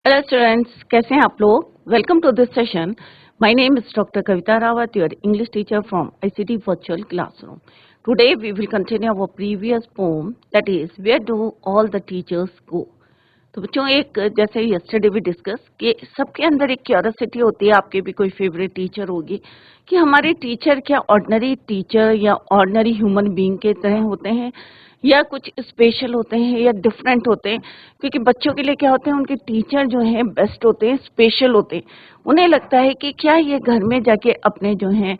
Hello students, कैसे हैं आप लोग? Welcome to this session. My name is Dr. Kavita Rawat, your English teacher from ICT Virtual Classroom. Today we will continue our previous poem, that is, where do all the teachers go? तो बच्चों एक जैसे yesterday भी discuss कि सबके अंदर एक curiosity होती है, आपके भी कोई फेवरेट टीचर होगी कि हमारे टीचर क्या ऑर्डिनरी टीचर या ऑर्डिनरी ह्यूमन बीइंग के तरह होते हैं या कुछ स्पेशल होते हैं या डिफरेंट होते हैं। क्योंकि बच्चों के लिए क्या होते हैं, उनके टीचर जो हैं बेस्ट होते हैं, स्पेशल होते हैं। उन्हें लगता है कि क्या ये घर में जाके अपने जो हैं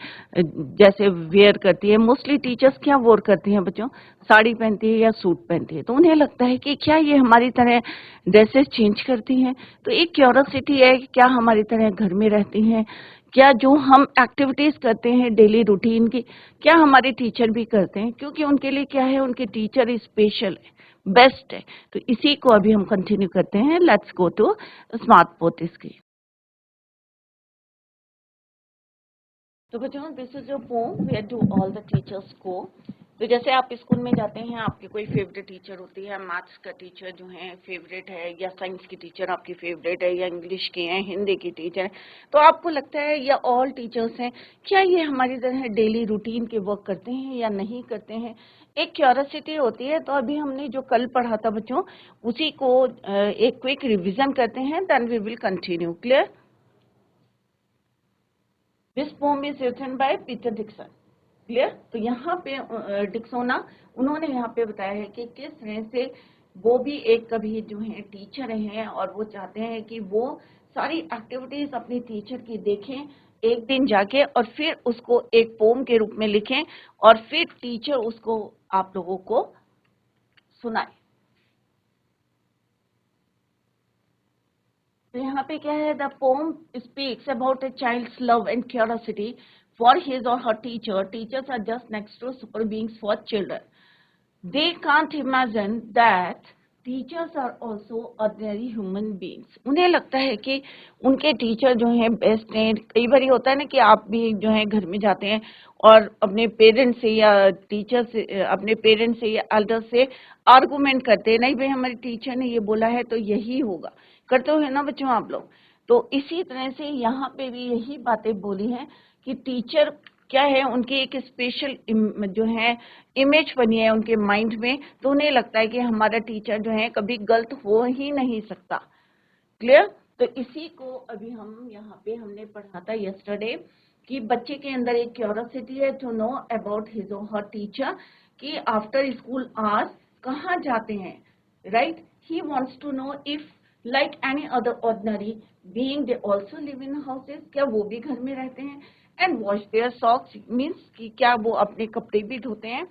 जैसे वेयर करती है, मोस्टली टीचर्स क्या वेयर करती हैं बच्चों, साड़ी पहनती है या सूट पहनती है, तो उन्हें लगता है कि क्या ये हमारी तरह ड्रेसेस चेंज करती हैं। तो एक क्यूरियोसिटी है कि क्या हमारी तरह घर में रहती हैं, क्या जो हम एक्टिविटीज करते हैं डेली रूटीन की क्या हमारे टीचर भी करते हैं, क्योंकि उनके लिए क्या है, उनके टीचर स्पेशल है, बेस्ट है। तो इसी को अभी हम कंटिन्यू करते हैं। लेट्स गो टू स्मार्ट पोथिस की। तो बच्चों this is your poem where do all the teachers go. तो जैसे आप स्कूल में जाते हैं, आपकी कोई फेवरेट टीचर होती है, मैथ्स का टीचर जो है फेवरेट है, या साइंस की टीचर आपकी फेवरेट है, या इंग्लिश की है, हिंदी की टीचर है, तो आपको लगता है या ऑल टीचर्स हैं, क्या ये हमारी तरह डेली रूटीन के वर्क करते हैं या नहीं करते हैं। एक क्यूरियोसिटी होती है। तो अभी हमने जो कल पढ़ा था बच्चों, उसी को एक क्विक रिविजन करते हैं, then we will continue. Clear? This poem is written by Peter Dixon. Clear? तो यहाँ पे डिक्सोना उन्होंने यहाँ पे बताया है कि किस तरह से वो भी एक कभी जो है टीचर हैं और वो चाहते हैं कि वो सारी एक्टिविटीज अपनी टीचर की देखें एक दिन जाके, और फिर उसको एक पोम के रूप में लिखें और फिर टीचर उसको आप लोगों को सुनाए। तो यहाँ पे क्या है, the poem speaks about a child's love and curiosity for his or her teacher. Teachers are just next to super beings for children. They can't imagine that teachers are also ordinary human beings. उन्हें लगता है कि उनके teacher जो हैं best हैं। कई बार होता है ना कि आप भी जो है घर में जाते हैं और अपने पेरेंट्स से या टीचर से, अपने पेरेंट्स से या एल्डर से आर्गुमेंट करते हैं, नहीं भाई हमारे टीचर ने ये बोला है तो यही होगा। करते हो ना बच्चों आप लोग? तो इसी तरह से यहाँ पे भी यही बातें बोली हैं कि टीचर क्या है, उनकी एक स्पेशल जो है इमेज बनी है उनके माइंड में। तो उन्हें लगता है कि हमारा टीचर जो है कभी गलत हो ही नहीं सकता। क्लियर? तो इसी को अभी हम यहाँ पे हमने पढ़ा था यस्टरडे कि बच्चे के अंदर एक क्यूरियोसिटी है to know about his or her teacher, कि आफ्टर स्कूल आवर्स कहाँ जाते हैं। Right? He wants to know if like any other ordinary being they also live in houses, क्या वो भी घर में रहते हैं। And wash their socks means कि क्या वो अपने कपड़े भी धोते हैं।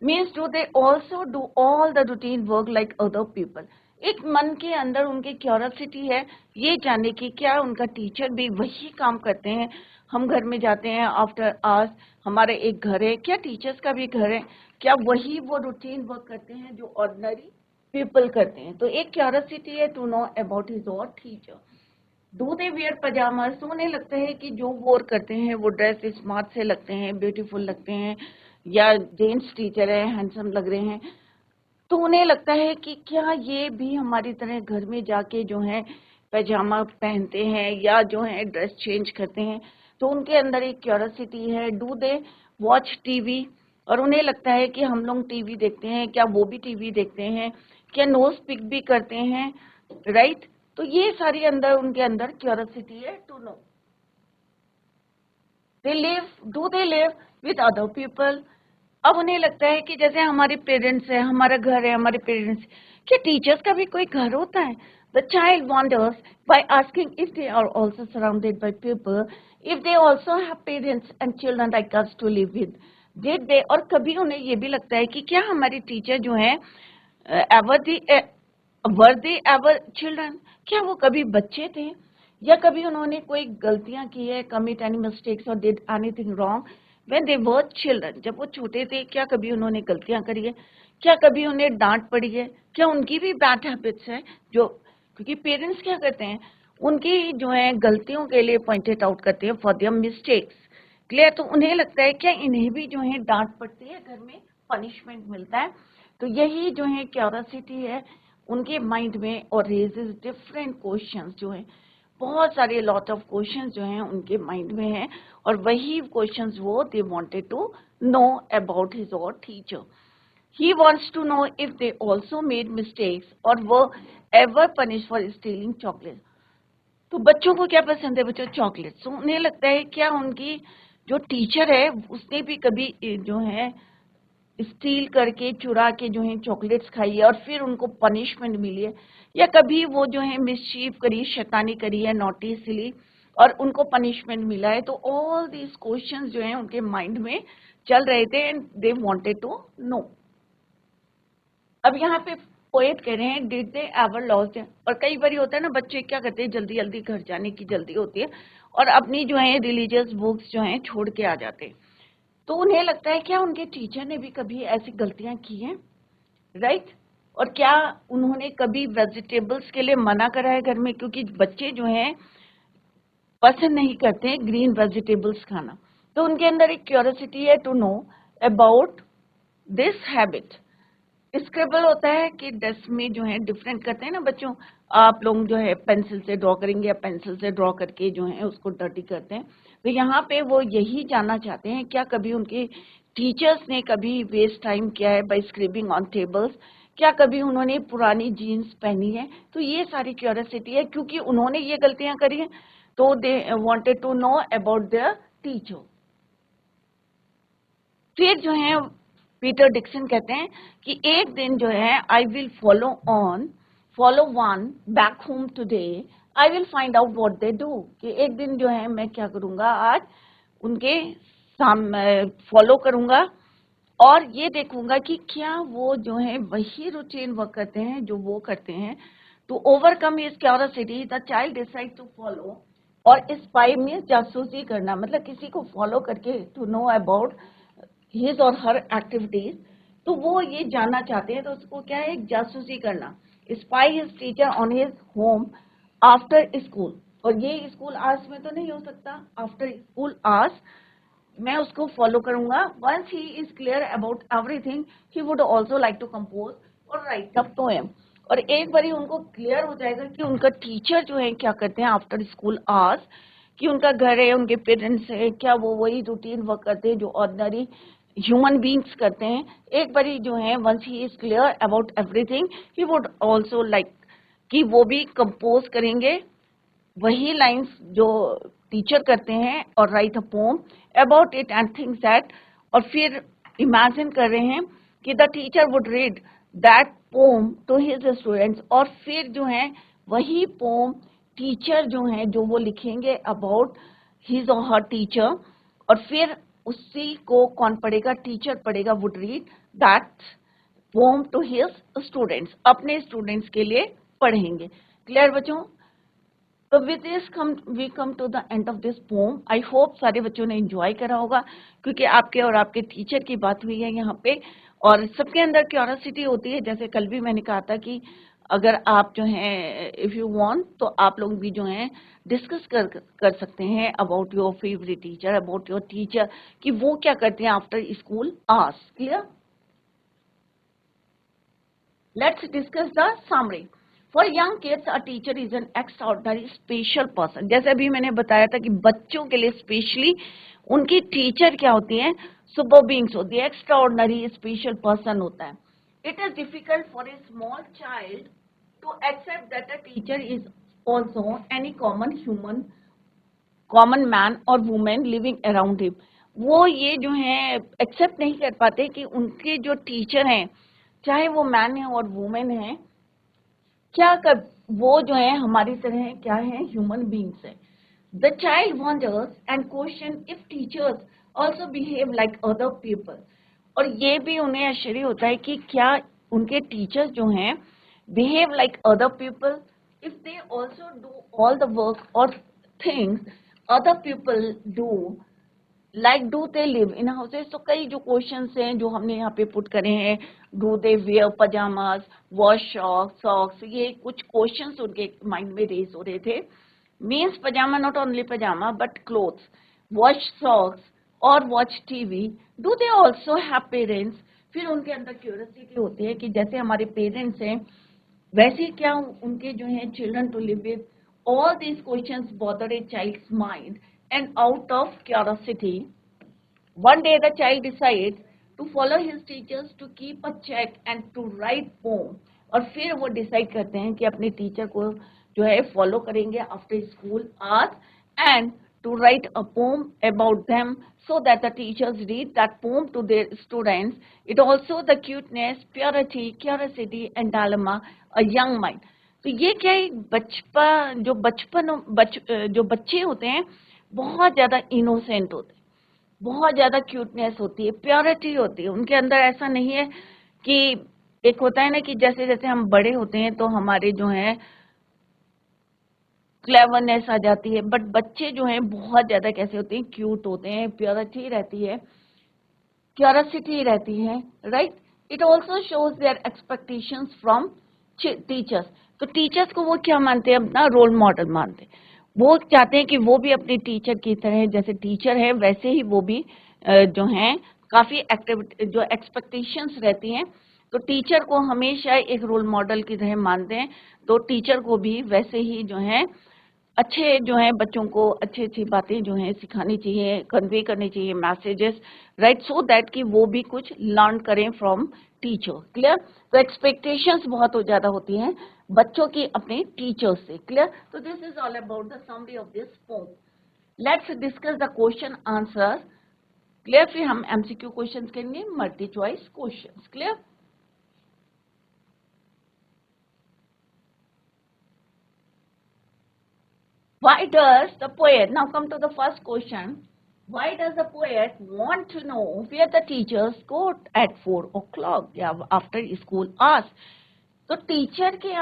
Means do they also do all the routine work like other people. एक मन के अंदर उनकी क्यूरियोसिटी है ये जानने की, क्या उनका टीचर भी वही काम करते हैं। हम घर में जाते हैं आफ्टर आवर्स, हमारा एक घर है, क्या टीचर्स का भी घर है, क्या वही वो रूटीन वर्क करते हैं जो ऑर्डिनरी पीपल करते हैं। तो एक क्यूरियोसिटी है to know about his or teacher. Do they wear pyjamas, तो उन्हें लगता है कि जो वोर करते हैं वो ड्रेस स्मार्ट से लगते हैं, ब्यूटीफुल लगते हैं, या जेंट्स टीचर है हैंडसम लग रहे हैं। तो उन्हें लगता है कि क्या ये भी हमारी तरह घर में जाके जो है पैजामा पहनते हैं या जो है ड्रेस चेंज करते हैं। तो उनके अंदर एक क्यूरियोसिटी है। डू दे वॉच टीवी, और उन्हें लगता है कि हम लोग टीवी देखते हैं, क्या वो भी टीवी देखते हैं, क्या नोज पिक भी करते हैं। राइट? तो ये सारी अंदर उनके अंदर क्यूरियोसिटी है to know. They live, do they live with other people. अब उन्हें लगता है कि जैसे हमारे पेरेंट्स है, हमारा घर है, हमारे पेरेंट्स, क्या टीचर्स का भी कोई घर होता है। The child wonders by asking if they are also surrounded by people, if they also have parents and children like us to live with, did they. और कभी उन्हें ये भी लगता है कि क्या हमारे टीचर जो है ever the were they ever children, क्या वो कभी बच्चे थे, या कभी उन्होंने कोई गलतियां की है, कमिट एनी मिस्टेक्स और did anything wrong when they were children, जब वो छोटे थे क्या कभी उन्होंने गलतियां करी है, क्या कभी उन्हें डांट पड़ी है, क्या उनकी भी बैड हैबिट्स है जो, क्योंकि पेरेंट्स क्या करते हैं उनकी जो है गलतियों के लिए पॉइंटेड आउट करते हैं फॉर देयर मिस्टेक्स। क्लियर? तो उन्हें लगता है क्या इन्हें भी जो है डांट पड़ती है, घर में पनिशमेंट मिलता है। तो यही जो है क्यूरियोसिटी है उनके माइंड में और रेजेस डिफरेंट क्वेश्चंस जो हैं, बहुत सारे लॉट ऑफ क्वेश्चंस जो हैं उनके माइंड में हैं, और वही क्वेश्चंस वो they wanted to know about his or teacher. He wants to know if they also made mistakes or were ever punished for stealing chocolate. तो बच्चों को क्या पसंद है बच्चों? चॉकलेट्स. तो उन्हें लगता है क्या उनकी जो टीचर है उसने भी कभी जो है स्टील करके चुरा के जो है चॉकलेट्स खाई है और फिर उनको पनिशमेंट मिली है, या कभी वो जो है मिसचीफ करी, शैतानी करी है, नॉटी सिली, और उनको पनिशमेंट मिला है. तो ऑल दीज क्वेश्चंस जो हैं उनके माइंड में चल रहे थे and they wanted to know. अब यहाँ पे पोएट कह रहे हैं डिड दे एवर लॉस्ट. और कई बार होता है ना, बच्चे क्या करते हैं, जल्दी जल्दी घर जाने की जल्दी होती है और अपनी जो है रिलीजियस बुक्स जो हैं छोड़ के आ जाते हैं. तो उन्हें लगता है क्या उनके टीचर ने भी कभी ऐसी गलतियां की हैं, राइट? और क्या उन्होंने कभी वेजिटेबल्स के लिए मना करा है घर में, क्योंकि बच्चे जो हैं पसंद नहीं करते ग्रीन वेजिटेबल्स खाना. तो उनके अंदर एक क्यूरियोसिटी है to know about this habit. Scribble होता है कि डेस्क में जो है डिफरेंट करते हैं ना बच्चों, आप लोग जो है पेंसिल से ड्रॉ करेंगे या पेंसिल से ड्रॉ करके जो है उसको डर्टी करते हैं. तो यहाँ पे वो यही जानना चाहते हैं क्या कभी उनके टीचर्स ने कभी वेस्ट टाइम किया है बाय स्क्रिबिंग ऑन टेबल्स, क्या कभी उन्होंने पुरानी जीन्स पहनी है. तो ये सारी क्यूरियोसिटी है क्योंकि उन्होंने ये गलतियां करी हैं, तो they wanted to know about their teacher. फिर जो है पीटर डिक्सन कहते हैं कि एक दिन जो है I will follow one back home today, I will find out what they do. कि एक दिन जो है मैं क्या करूंगा, आज उनके फॉलो करूंगा और ये देखूंगा कि क्या वो जो है वही रूटीन वर्क करते हैं जो वो करते हैं. To overcome his curiosity the child decide to follow. और स्पाई मीन्स जासूसी करना, मतलब किसी को फॉलो करके to know about his or her activities. तो वो ये जानना चाहते हैं, तो उसको क्या है, जासूसी करना. Spy his teacher on his home after school. और ये स्कूल आवर्स में तो नहीं हो सकता, आफ्टर स्कूल आवर्स मैं उसको फॉलो करूंगा. Once he is clear about everything he would also like to compose और राइट अप पोएम. और एक बार उनको क्लियर हो जाएगा कि उनका टीचर जो है क्या करते हैं आफ्टर स्कूल आवर्स, कि उनका घर है, उनके पेरेंट्स है, क्या वो वही रूटीन वर्क करते हैं जो ऑर्डिनरी ह्यूमन बींग्स करते हैं. एक बारी जो है once he is clear about everything he would also like कि वो भी कंपोज करेंगे वही लाइंस जो टीचर करते हैं और write a poem about it and things that. और फिर इमेजिन कर रहे हैं कि the teacher would read that poem to his students. और फिर जो है वही पोम टीचर जो है जो वो लिखेंगे about his or her teacher. और फिर उसी को कौन पढ़ेगा, टीचर पढ़ेगा, would read that poem to his students, अपने स्टूडेंट्स के लिए पढ़ेंगे. क्लियर बच्चों? तो with this we come to the end of this poem. I hope सारे बच्चों ने एंजॉय करा होगा, क्योंकि आपके और आपके टीचर की बात हुई है यहाँ पे, और सबके अंदर क्यूरियोसिटी होती है. जैसे कल भी मैंने कहा था कि अगर आप जो हैं इफ यू वांट तो आप लोग भी जो हैं डिस्कस कर सकते हैं about your favourite teacher, about your teacher, कि वो क्या करते हैं after school hours. Clear? Let's discuss the summary. For young kids, a teacher is an extraordinary special person. जैसे अभी मैंने बताया था कि बच्चों के लिए स्पेशली उनकी टीचर क्या होती हैं, सुपर बीइंग्स होती है, एक्स्ट्राऑर्डिनरी स्पेशल पर्सन होता है. It is difficult for a small child to accept that a teacher is also any common man or woman living around him. वो ये जो है एक्सेप्ट नहीं कर पाते कि उनके जो टीचर हैं, चाहे वो मैन है और वुमेन है, क्या कर वो जो है हमारी तरह है, क्या है, ह्यूमन बींग्स है. The child wonders and question if teachers also behave like other people. और ये भी उन्हें आश्चर्य होता है कि क्या उनके टीचर्स जो हैं behave like other people, if they also do all the work और things other people do, like do they live in houses. तो कई जो क्वेश्चंस हैं जो हमने यहाँ पे पुट करे हैं, do they wear pyjamas, wash socks, ये कुछ क्वेश्चंस उनके माइंड में रेज हो रहे थे. Means pyjama not only pyjama but clothes, wash socks और watch TV. Do they also have parents. फिर उनके अंदर क्यूरियोसिटी होती है कि जैसे हमारे पेरेंट्स हैं वैसे क्या उनके जो है children to live with all these questions bother a child's mind and out of curiosity one day the child decides to follow his teachers to keep a check and to write poem और फिर वो decide करते हैं कि अपने teacher को जो है फॉलो करेंगे after school hours and to write a poem about them so that the teachers read that poem to their students. It also the cuteness, purity, curiosity and dilemma a young mind. तो ये क्या है बचपन जो बच्चे होते हैं बहुत ज्यादा इनोसेंट होते हैं, बहुत ज्यादा क्यूटनेस होती है, प्योरिटी होती है उनके अंदर। ऐसा नहीं है कि एक होता है ना कि जैसे जैसे हम बड़े होते हैं तो हमारे जो है क्लेवरनेस आ जाती है, बट बच्चे जो हैं बहुत ज्यादा कैसे होते हैं, क्यूट होते हैं, प्योरिटी रहती है, क्यूरियोसिटी रहती है, right. It also shows there expectations from teachers. तो टीचर्स को वो क्या मानते हैं, अपना रोल मॉडल मानते हैं। वो चाहते हैं कि वो भी अपने टीचर की तरह, जैसे टीचर है वैसे ही वो भी जो हैं काफी एक्टिविटी जो एक्सपेक्टेशंस रहती हैं, तो टीचर को हमेशा एक रोल मॉडल की तरह मानते हैं। तो टीचर को भी वैसे ही जो है अच्छे जो है बच्चों को अच्छी अच्छी बातें जो है सिखानी चाहिए, कन्वे करनी चाहिए मैसेजेस, राइट, सो दैट कि वो भी कुछ लर्न करें फ्रॉम टीचर। क्लियर। तो एक्सपेक्टेशंस बहुत ज्यादा होती हैं बच्चों की अपने टीचर्स से। क्लियर। तो this is all about the summary of this pome. Let's discuss the question answer. Clear. फिर हम एमसीक्यू क्वेश्चन करेंगे, multi choice question. Clear. Why does the poet, now come to the first question, why does the poet want to know where the teachers go at 4 o'clock या after school hours? तो teacher के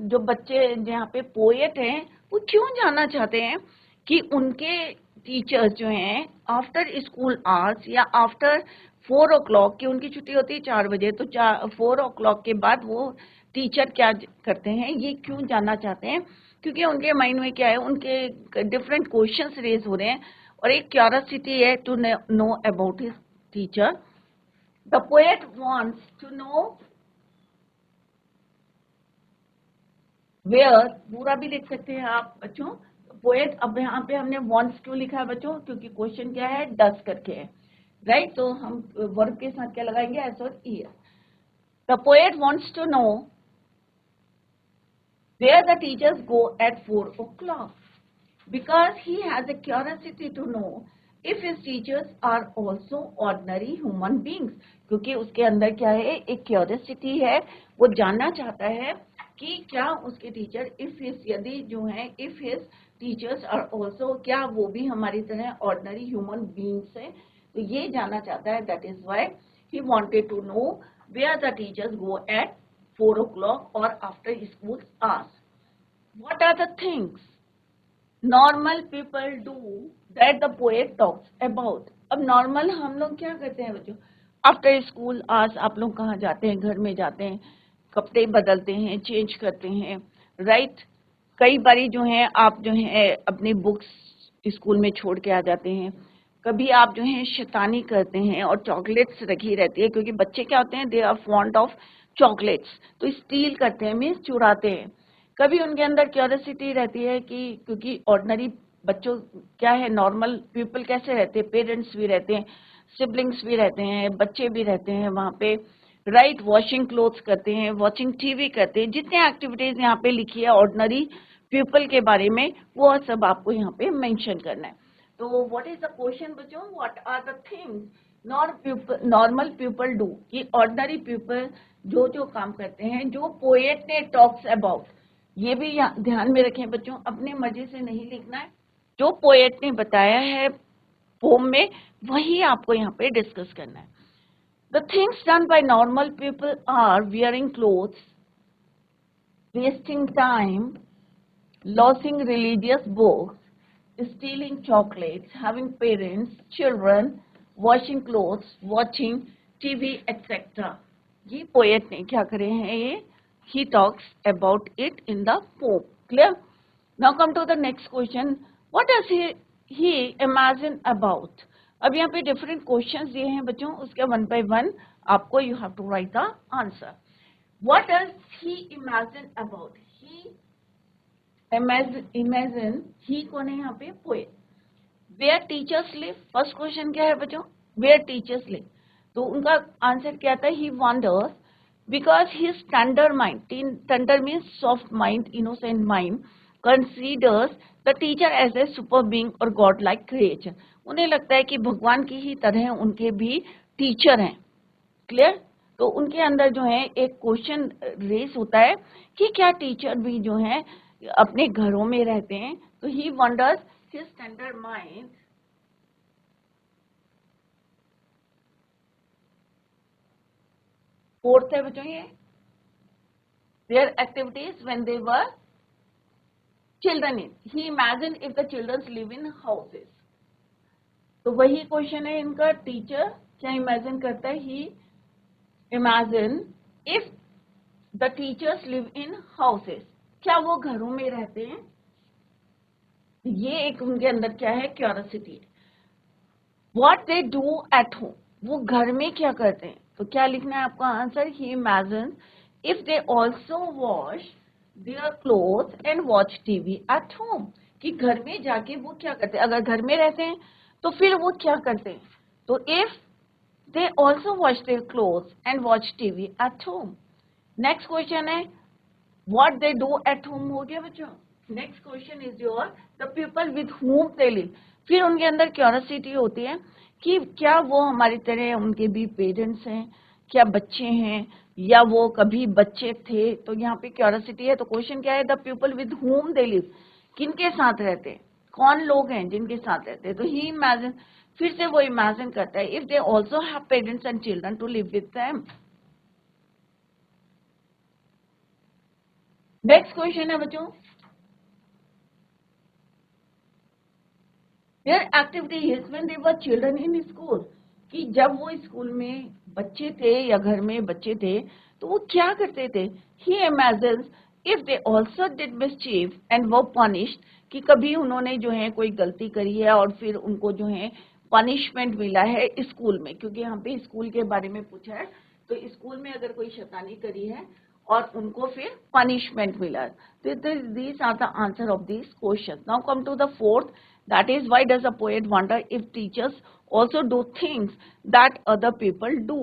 जो बच्चे यहाँ पे poet हैं वो क्यों जानना चाहते हैं कि उनके टीचर्स जो हैं आफ्टर स्कूल आवर्स या आफ्टर 4 o'clock की उनकी छुट्टी होती है 4 बजे, तो 4 o'clock के बाद वो टीचर क्या करते हैं, ये क्यों जानना चाहते हैं? क्योंकि उनके माइंड में क्या है, उनके डिफरेंट क्वेश्चंस रेज हो रहे हैं और एक क्यूरियोसिटी है to know about his teacher. The poet wants to know where, पूरा भी लिख सकते हैं आप बच्चों। पोएट, अब यहाँ पे हमने वांट्स क्यों लिखा है बच्चों, क्योंकि क्वेश्चन क्या है, डस करके है, राइट। तो हम वर्ब के साथ क्या लगाएंगे, एस और E. The poet wants to know where the teachers go at 4 o'clock because he has a curiosity to know if his teachers are also ordinary human beings। क्योंकि उसके अंदर क्या है, एक क्यूरियोसिटी है, वो जानना चाहता है कि क्या उसके टीचर यदि जो है if his teachers are also, क्या वो भी हमारी तरह ऑर्डिनरी ह्यूमन बींग्स है। तो ये जानना चाहता है, that is why he wanted to know where the teachers go at 4 o'clock or after school hours. What are the things normal people do that the poet talks about? अब normal हम लोग क्या करते हैं बच्चों, आफ्टर स्कूल आवर्स आप लोग कहाँ जाते हैं, घर में जाते हैं, कपड़े बदलते हैं, चेंज करते हैं, राइट। कई बारी जो है आप जो है अपनी बुक्स स्कूल में छोड़ के आ जाते हैं। कभी आप जो है शैतानी करते हैं और चॉकलेट्स रखी रहती है, क्योंकि बच्चे क्या होते हैं, they are fond of chocolates, तो स्टील करते हैं, मीन्स चुराते हैं। कभी उनके अंदर क्यूरियोसिटी रहती है कि क्योंकि ऑर्डिनरी बच्चों क्या है, नॉर्मल पीपल कैसे रहते हैं, पेरेंट्स भी रहते हैं, सिबलिंग्स भी रहते हैं, बच्चे भी रहते हैं वहाँ पे, राइट। वॉशिंग क्लोथ्स करते हैं, वॉचिंग टीवी करते हैं, जितने एक्टिविटीज यहाँ पे लिखी है ऑर्डिनरी पीपल के बारे में, वो सब आपको यहाँ पे मेंशन करना है। तो व्हाट इज द क्वेश्चन बच्चों, what are the things normal people do, कि ऑर्डिनरी पीपल जो जो काम करते हैं, जो पोएट ने टॉक्स अबाउट, ये भी ध्यान में रखें बच्चों, अपने मर्जी से नहीं लिखना है, जो पोएट ने बताया है पोम में वही आपको यहाँ पे डिस्कस करना है। The things done by normal people are wearing clothes, wasting time, losing religious books, stealing chocolates, having parents, children, washing clothes, watching TV, etc. ये पोएट ने क्या करे हैं, ये he talks about it in the poem. Clear? Now come to the next question. What does he imagine about? अब यहाँ पे different questions दिए हैं बच्चों, उसके one by one आपको you have to write the answer. What does he imagine about? He imagine he कौन है यहाँ पे? Poet. Where teachers live? First question क्या है बच्चों? Where teachers live. तो उनका आंसर क्या था? He wonders because his tender mind, tender means soft mind, innocent mind, considers the teacher as a super being or god like creature. उन्हें लगता है कि भगवान की ही तरह उनके भी टीचर हैं. क्लियर? तो उनके अंदर जो है एक क्वेश्चन रेस होता है कि क्या टीचर भी जो है अपने घरों में रहते हैं. तो he wonders his tender mind forth है बच्चों ये their activities when they were children in. He imagine if the childrens live in houses. तो वही क्वेश्चन है इनका. टीचर क्या इमेजिन करता है? He imagine if the teachers live in houses. क्या वो घरों में रहते हैं? ये एक उनके अंदर क्या है? Curiosity. What they do at home. वो घर में क्या करते हैं? तो क्या लिखना है आपका answer? He imagine if they also wash their cloth and watch TV at home. कि घर में जाके वो क्या करते हैं? अगर घर में रहते हैं तो फिर वो क्या करते हैं? तो if they also wash their cloth and watch TV at home. Next question है what they do at home. हो गया बच्चों. Next question is your the people with whom they live. फिर उनके अंदर क्यूरियोसिटी होती है कि क्या वो हमारी तरह उनके भी पेरेंट्स हैं, क्या बच्चे हैं, या वो कभी बच्चे थे. तो यहाँ पे क्यूरियोसिटी है. तो क्वेश्चन क्या है? The people with whom they live. किनके साथ रहते हैं? कौन लोग हैं जिनके साथ रहते हैं? तो ही इमेजिन, फिर से वो इमेजिन करता है if they also have parents and children to live with them. Next question है बच्चों their activity is when they were children in school. कि जब वो स्कूल में बच्चे थे या घर में बच्चे थे तो वो क्या करते थे? He imagines if they also did mischief and were punished. कि कभी उन्होंने जो है कोई गलती करी है और फिर उनको जो है पनिशमेंट मिला है स्कूल में. क्योंकि यहाँ पे स्कूल के बारे में पूछा है. तो स्कूल में अगर कोई शैतानी करी है और उनको फिर पनिशमेंट मिला. तो these are the answer of these questions. Now come to the fourth, that is why does a poet wonder if teachers also do things that other people do.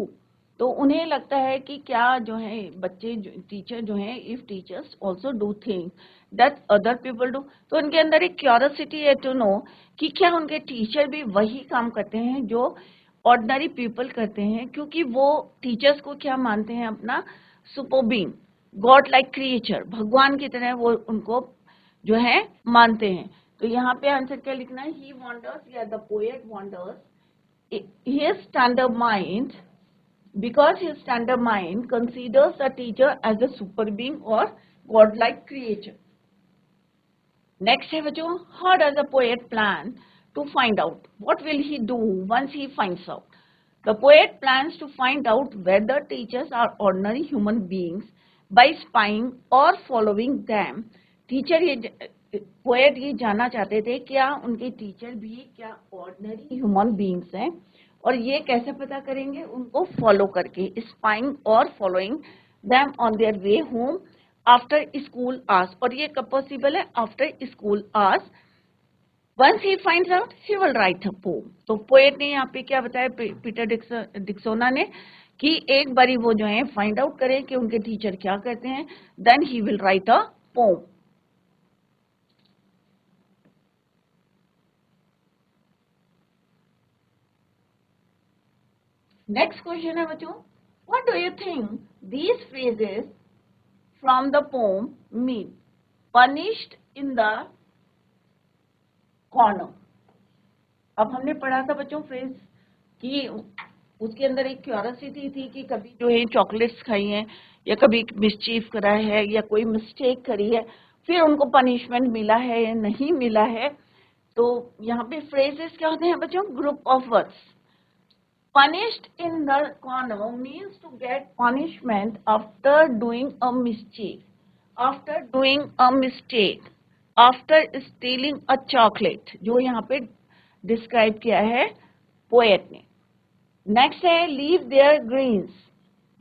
तो उन्हें लगता है कि क्या जो है बच्चे टीचर जो हैं if teachers also do things that other people do. तो उनके अंदर एक क्यूरियोसिटी है टू नो कि क्या उनके टीचर भी वही काम करते हैं जो ऑर्डिनरी पीपल करते हैं. क्योंकि वो टीचर्स को क्या मानते हैं? अपना super being, God like creature, भगवान की तरह वो उनको जो है मानते हैं. तो यहाँ पे आंसर क्या लिखना है? ही वॉन्डर्स या the poet wonders his standard mind because his standard mind considers a teacher as a super being or god-like creature. Next है बच्चों, how does a poet plan to find out? What will he do once he finds out? The poet plans to find out whether teachers are ordinary human beings by spying or following them. Teacher ये poet ये जानना चाहते थे क्या उनके teacher भी क्या ordinary human beings हैं, और ये कैसे पता करेंगे? उनको फॉलो करके, स्पाइंग और following them on their way home after school hours. और ये कब पॉसिबल है? After school hours. Once he finds out he will write a poem. तो पोएट ने यहाँ पे क्या बताया पीटर डिक्सोना ने कि एक बारी वो जो है फाइंड आउट करें कि उनके टीचर क्या करते हैं, then he will write a poem. Next question है बच्चों, what do you think these phrases from the poem mean? Punished in the corner. अब हमने पढ़ा था बच्चों फ्रेज कि उसके अंदर एक क्यूरियोसिटी थी कि कभी जो है चॉकलेट्स खाई हैं या कभी मिसचीफ करा है या कोई मिस्टेक करी है, फिर उनको पनिशमेंट मिला है या नहीं मिला है. तो यहाँ पे फ्रेजेस क्या होते हैं बच्चों? Group of words. Punished in the corner means to get punishment after doing a mistake, after doing a mistake, after stealing a chocolate, जो यहाँ पे डिस्क्राइब किया है पोएट ने. नेक्स्ट है लीव देयर ग्रीन्स.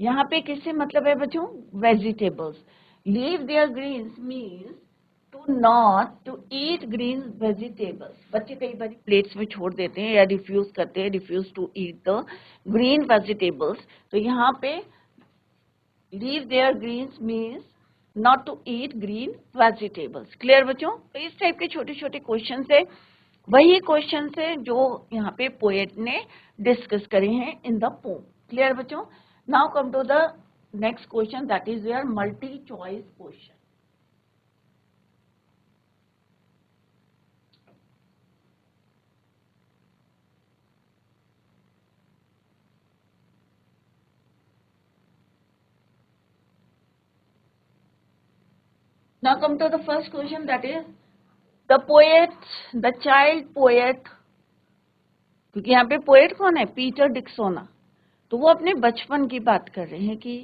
यहाँ पे किससे मतलब है बच्चों? Vegetables. Leave their greens means to not to eat green vegetables. बच्चे कई बार प्लेट्स में छोड़ देते हैं या रिफ्यूज करते हैं, refuse to eat the green vegetables. तो यहाँ पे leave their greens means not to eat green vegetables. Clear बच्चों? तो इस टाइप के छोटे छोटे क्वेश्चन है, वही क्वेश्चन है जो यहाँ पे पोएट ने डिस्कस करे हैं इन द पोम. क्लियर बच्चों? Now come to the next question, that is your multi choice question. Now come to the first question, that is the poet, the child poet. क्योंकि यहाँ पे poet कौन है? Peter डिक्सोना. तो वो अपने बचपन की बात कर रहे हैं कि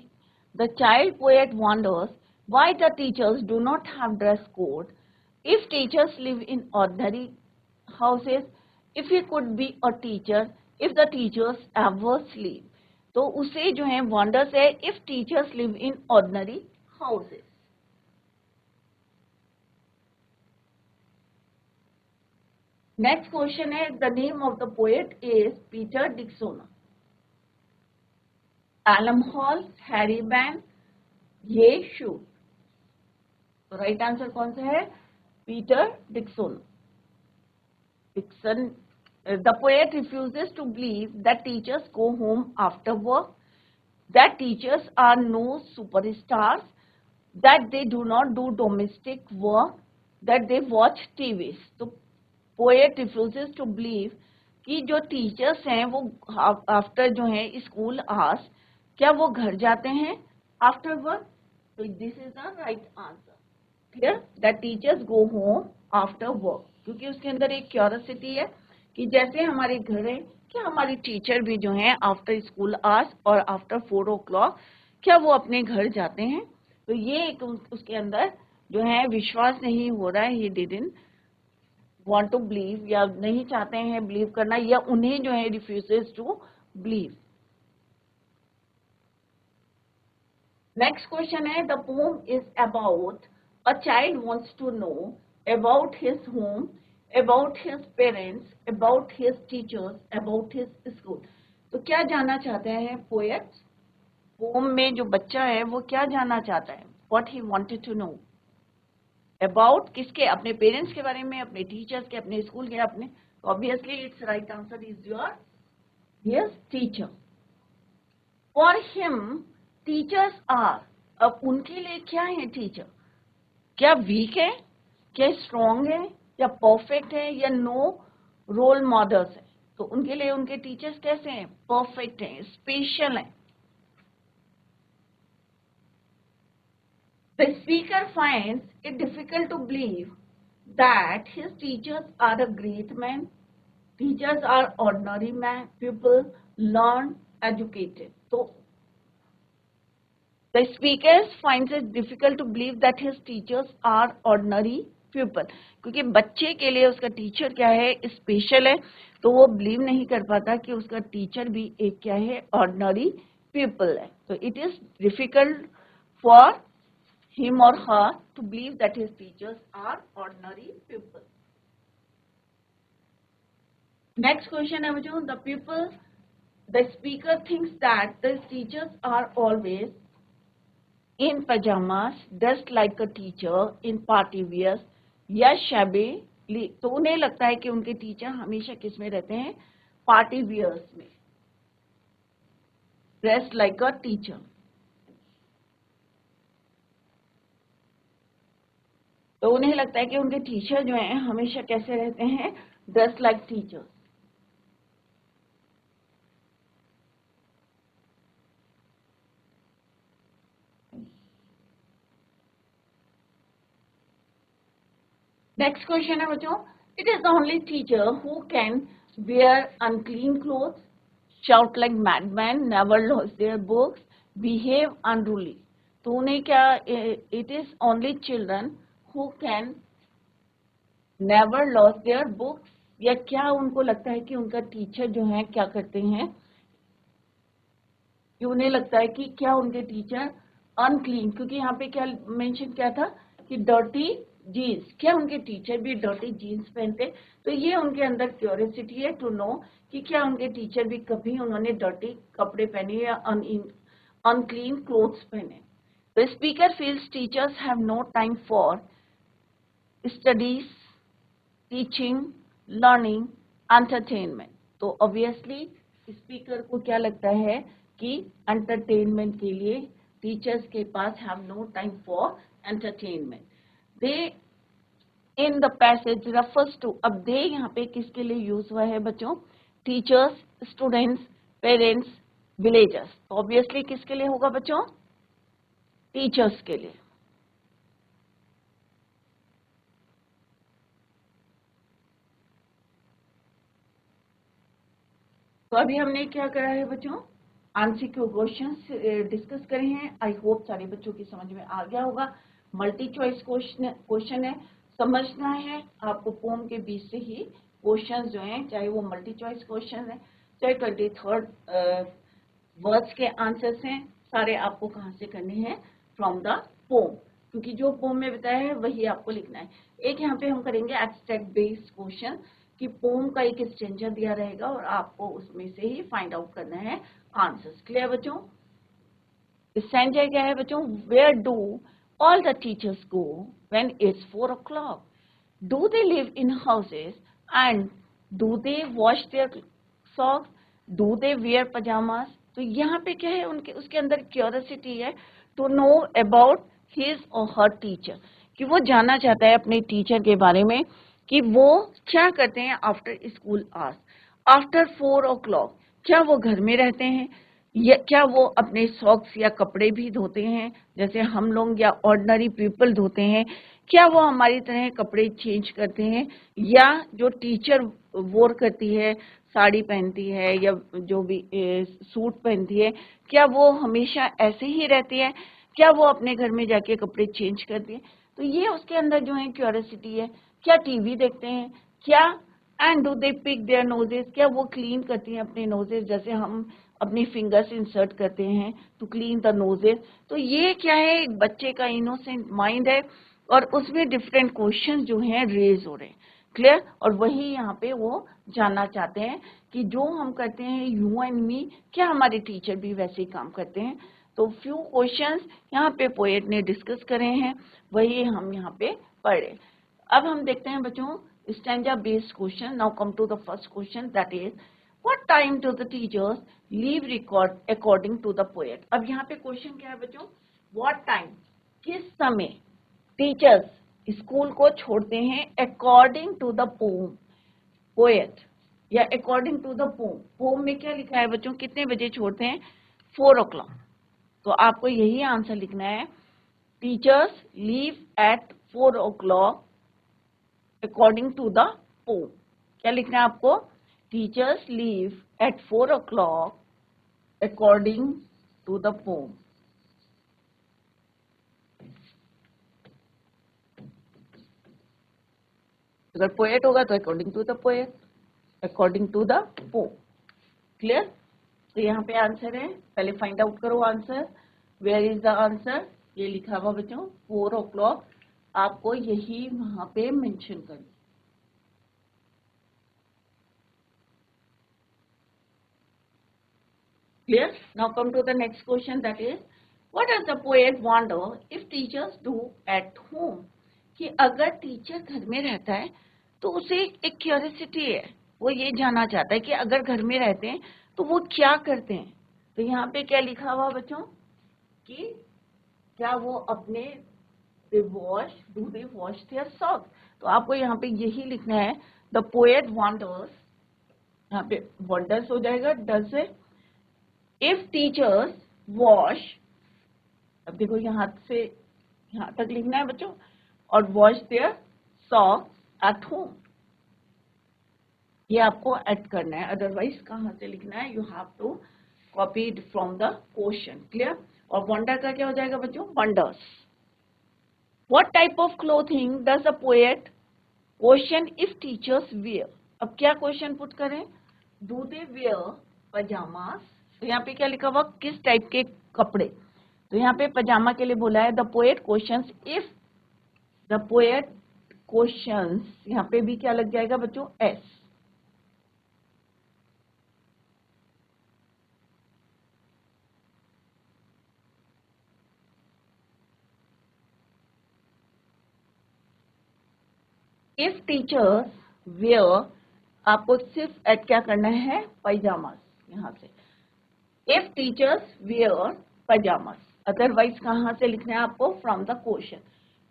the child poet wonders why the teachers do not have dress code if teachers live in ordinary houses, if he could be a teacher, if the teachers ever sleep. तो उसे जो है वॉन्डर्स है if teachers live in ordinary houses. Next question है the name of the poet is Peter Dixon. Elam Hall, Harry Behn, ये शू. तो right answer कौन सा है? Peter डिक्सोना. Dixon. The poet refuses to believe that teachers go home after work, that teachers are no superstars, that they do not do domestic work, that they watch TV. तो poet refuses to believe कि जो teachers हैं वो after जो है school hours क्या वो घर जाते हैं आफ्टर वर्क. तो this is the right answer. Clear? That teachers go home after work. क्योंकि उसके अंदर एक क्यूरियोसिटी है कि जैसे हमारे घर है कि हमारी टीचर भी जो है आफ्टर स्कूल आवर्स और आफ्टर 4 o'clock क्या वो अपने घर जाते हैं. तो ये एक उसके अंदर जो है विश्वास नहीं हो रहा है, he didn't want to believe या नहीं चाहते हैं बिलीव करना, या उन्हें जो है refuses to believe. Next question है the poem is about a child wants to know about his home, about his parents, about his teachers, about his school. तो क्या जानना चाहते हैं पोएट? पोम में जो बच्चा है वो क्या जानना चाहता है? What he wanted to know. About किसके? अपने पेरेंट्स के बारे में, अपने टीचर्स के, अपने स्कूल के, अपने. Obviously it's right answer is your yes teacher. For him teachers are. अब उनके लिए क्या है टीचर? क्या वीक है, क्या स्ट्रॉन्ग है, या परफेक्ट है, या नो रोल मॉडल्स है? तो उनके लिए उनके टीचर्स कैसे हैं? परफेक्ट हैं, स्पेशल हैं. The speaker finds it difficult to believe that his teachers are a great man. Teachers are ordinary man, people learn, educated. So the speaker finds it difficult to believe that his teachers are ordinary people. क्योंकि बच्चे के लिए उसका teacher क्या है? Special है. तो वो बिलीव नहीं कर पाता कि उसका टीचर भी एक क्या है? ऑर्डिनरी पीपल है. तो it is difficult for him or her to believe that his teachers are ordinary people. Next question है बच्चों, the speaker thinks that the teachers are always in pajamas, dressed like a teacher, in party wears या shabby. तो उन्हें लगता है कि उनके teacher हमेशा किस में रहते हैं? पार्टी वियर्स में, ड्रेस्ड लाइक अ टीचर. तो उन्हें लगता है कि उनके टीचर जो हैं हमेशा कैसे रहते हैं? Dress like teachers. Next question है बच्चों, it is the only teacher who can wear unclean clothes, shout like madman, never lose their books, behave unruly. तो उन्हें क्या? It is only children who can never lose their books, या क्या उनको लगता है कि उनका टीचर जो है क्या करते हैं? कि उन्हें लगता है कि क्या उनके टीचर अनक्लीन, क्योंकि यहाँ पे क्या मेंशन क्या था कि डर्टी जीन्स, क्या उनके टीचर भी डर्टी जीन्स पहनते। तो ये उनके अंदर क्यूरियोसिटी है टू नो कि क्या उनके टीचर भी कभी उन्होंने डर्टी कपड़े पहने या अनक्लीन क्लोथ्स पहने। The speaker feels teachers have no time for studies, teaching, learning, entertainment. तो obviously speaker को क्या लगता है कि entertainment के लिए teachers के पास have no time for entertainment. They in the passage refers to, अब they यहाँ पे किसके लिए यूज हुआ है बच्चों, टीचर्स, स्टूडेंट्स, पेरेंट्स, विलेजर्स। तो ऑब्वियसली किसके लिए होगा बच्चों, टीचर्स के लिए। तो अभी हमने क्या करा है बच्चों, एमसीक्यू क्वेश्चंस डिस्कस करे हैं। आई होप सारे बच्चों की समझ में आ गया होगा। मल्टी चॉइस क्वेश्चन है, समझना है आपको पोम के बीच से ही क्वेश्चंस जो हैं, चाहे वो मल्टी चॉइस क्वेश्चन है, चाहे 23rd वर्ड्स के आंसर्स हैं, सारे आपको कहाँ से करने हैं, फ्रॉम द पोम, क्योंकि जो पोम में बताया है वही आपको लिखना है। एक यहाँ पे हम करेंगे एब्स्ट्रैक्ट बेस्ड क्वेश्चन कि पोम का एक स्ट्रेंजर दिया रहेगा और आपको उसमें से ही फाइंड आउट करना है आंसर्स। क्लियर बच्चों? स्ट्रेंजर क्या है बच्चों, where do all the teachers go when it's 4 o'clock? Do they live in houses and do they wash their socks? Do they wear pyjamas? तो यहाँ पे क्या है, उनके उसके अंदर क्यूरियोसिटी है to know about his or her teacher, कि वो जानना चाहता है अपने टीचर के बारे में कि वो क्या करते हैं after school hours, after 4 o'clock। क्या वो घर में रहते हैं, या क्या वो अपने सॉक्स या कपड़े भी धोते हैं जैसे हम लोग या ऑर्डिनरी पीपल धोते हैं? क्या वो हमारी तरह कपड़े चेंज करते हैं, या जो टीचर वोर करती है, साड़ी पहनती है या जो भी सूट पहनती है, क्या वो हमेशा ऐसे ही रहती है? क्या वो अपने घर में जाके कपड़े चेंज करती है? तो ये उसके अंदर जो है क्यूरियोसिटी है। क्या टीवी देखते हैं? क्या and do they pick their noses? क्या वो क्लीन करती हैं अपने नोजेस, जैसे हम अपनी फिंगर्स इंसर्ट करते हैं टू क्लीन द नोजेस? तो ये क्या है, एक बच्चे का इनोसेंट माइंड है और उसमें डिफरेंट क्वेश्चन जो हैं रेज हो रहे हैं। क्लियर? और वही यहाँ पे वो जानना चाहते हैं कि जो हम करते हैं यू एंड मी, क्या हमारे टीचर भी वैसे ही काम करते हैं? तो फ्यू क्वेश्चंस यहाँ पे पोएट ने डिस्कस करे हैं, वही हम यहाँ पे पढ़े। अब हम देखते हैं बच्चों stanza based question. Now come to the first question, that is what time do the teachers leave record according to the poet? अब यहाँ पे क्वेश्चन क्या है बच्चों, व्हाट टाइम, किस समय टीचर्स स्कूल को छोड़ते हैं according to the poem, poet, या according to the poem. Poem में क्या लिखा है बच्चों, कितने बजे छोड़ते हैं, 4 o'clock। तो आपको यही आंसर लिखना है, teachers leave at 4 o'clock according to the poem. क्या लिखना है आपको, teachers leave at 4 o'clock according to the poem. अगर पोएट होगा तो according to the poet, according to the poem. Clear? तो यहाँ पे आंसर है, पहले फाइंड आउट करो answer. Where is the answer, ये लिखा हुआ बच्चों 4 o'clock, आपको यही वहां पे मेंशन करना। Clear? Now come to the next question, that is, what does the poet wonder if teachers do at home? कि अगर टीचर घर में रहता है तो उसे एक क्यूरियोसिटी है, वो ये जानना चाहता है कि अगर घर में रहते हैं तो वो क्या करते हैं। तो यहाँ पे क्या लिखा हुआ बच्चों कि क्या वो अपने do they wash their socks? तो आपको यहाँ पे यही लिखना है, द पोएट वॉन्डर्स, यहाँ पे वॉन्डर्स हो जाएगा डज से, इफ टीचर्स वॉश, अब देखो यहाँ से यहाँ तक लिखना है बच्चों, और wash their socks at home, ये आपको ऐड करना है, अदरवाइज कहाँ से लिखना है, you have to copy it from the question. Clear? और वंडर का क्या हो जाएगा बच्चों, wonders. What type of clothing does the poet question if teachers wear? अब क्या क्वेश्चन पुट करें, डू दे वेयर पजामास? तो यहाँ पे क्या लिखा हुआ, किस टाइप के कपड़े, तो यहाँ पे पजामा के लिए बोला है the poet questions if the poet questions, यहाँ पे भी क्या लग जाएगा बच्चों, एस। इफ टीचर्स वेयर, आपको सिर्फ एड क्या करना है, पैजामास, यहाँ से इफ टीचर्स वेयर पैजामास, अदरवाइज कहाँ से लिखना है आपको, फ्रॉम द क्वेश्चन।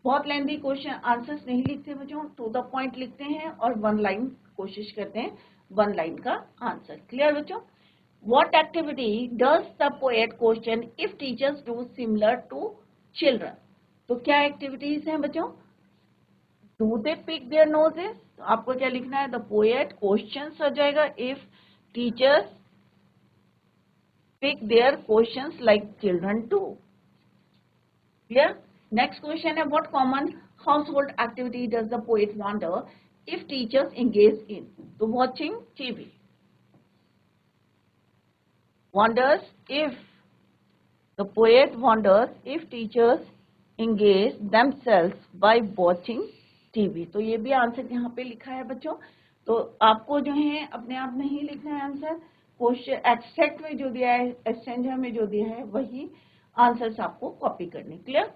बहुत लेंथी क्वेश्चन आंसर्स नहीं लिखते बच्चों, टू द पॉइंट लिखते हैं और वन लाइन कोशिश करते हैं, वन लाइन का आंसर। क्लियर बच्चों? What activity does the poet question if teachers do similar to children, तो क्या एक्टिविटीज हैं बच्चों, do they pick their noses, तो आपको क्या लिखना है, द पोएट क्वेश्चन हो जाएगा if teachers pick their questions like children do. Clear? Next question है, what common household activity does the poet wonder if teachers engage in? So watching TV. Wonders if, the poet wonders if teachers engage themselves by watching TV. तो ये भी answer यहाँ पे लिखा है बच्चों, तो आपको जो है अपने आप नहीं लिखना है आंसर, क्वेश्चन एक्सट्रैक्ट में जो दिया है, एक्सचेंजर में जो दिया है वही आंसर्स आपको कॉपी करने। क्लियर?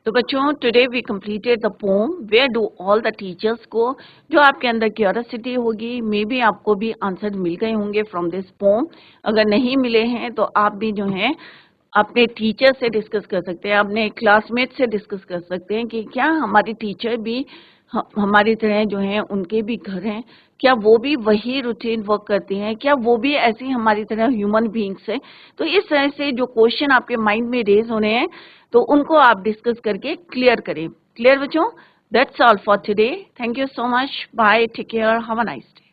तो बच्चों today we completed the poem where do all the teachers को, जो आपके अंदर क्यूरियोसिटी होगी, मे बी आपको भी आंसर मिल गए होंगे फ्रॉम दिस पोम। अगर नहीं मिले हैं तो आप भी जो है अपने टीचर से डिस्कस कर सकते हैं, अपने क्लासमेट से डिस्कस कर सकते हैं कि क्या हमारी टीचर भी हमारी तरह जो है, उनके भी घर हैं, क्या वो भी वही रूटीन वर्क करती हैं, क्या वो भी ऐसी हमारी तरह ह्यूमन बीइंग्स हैं। तो इस तरह से जो क्वेश्चन आपके माइंड में रेज होने हैं तो उनको आप डिस्कस करके क्लियर करें। क्लियर बच्चों? That's all for today, thank you so much, bye, take care, have a nice day.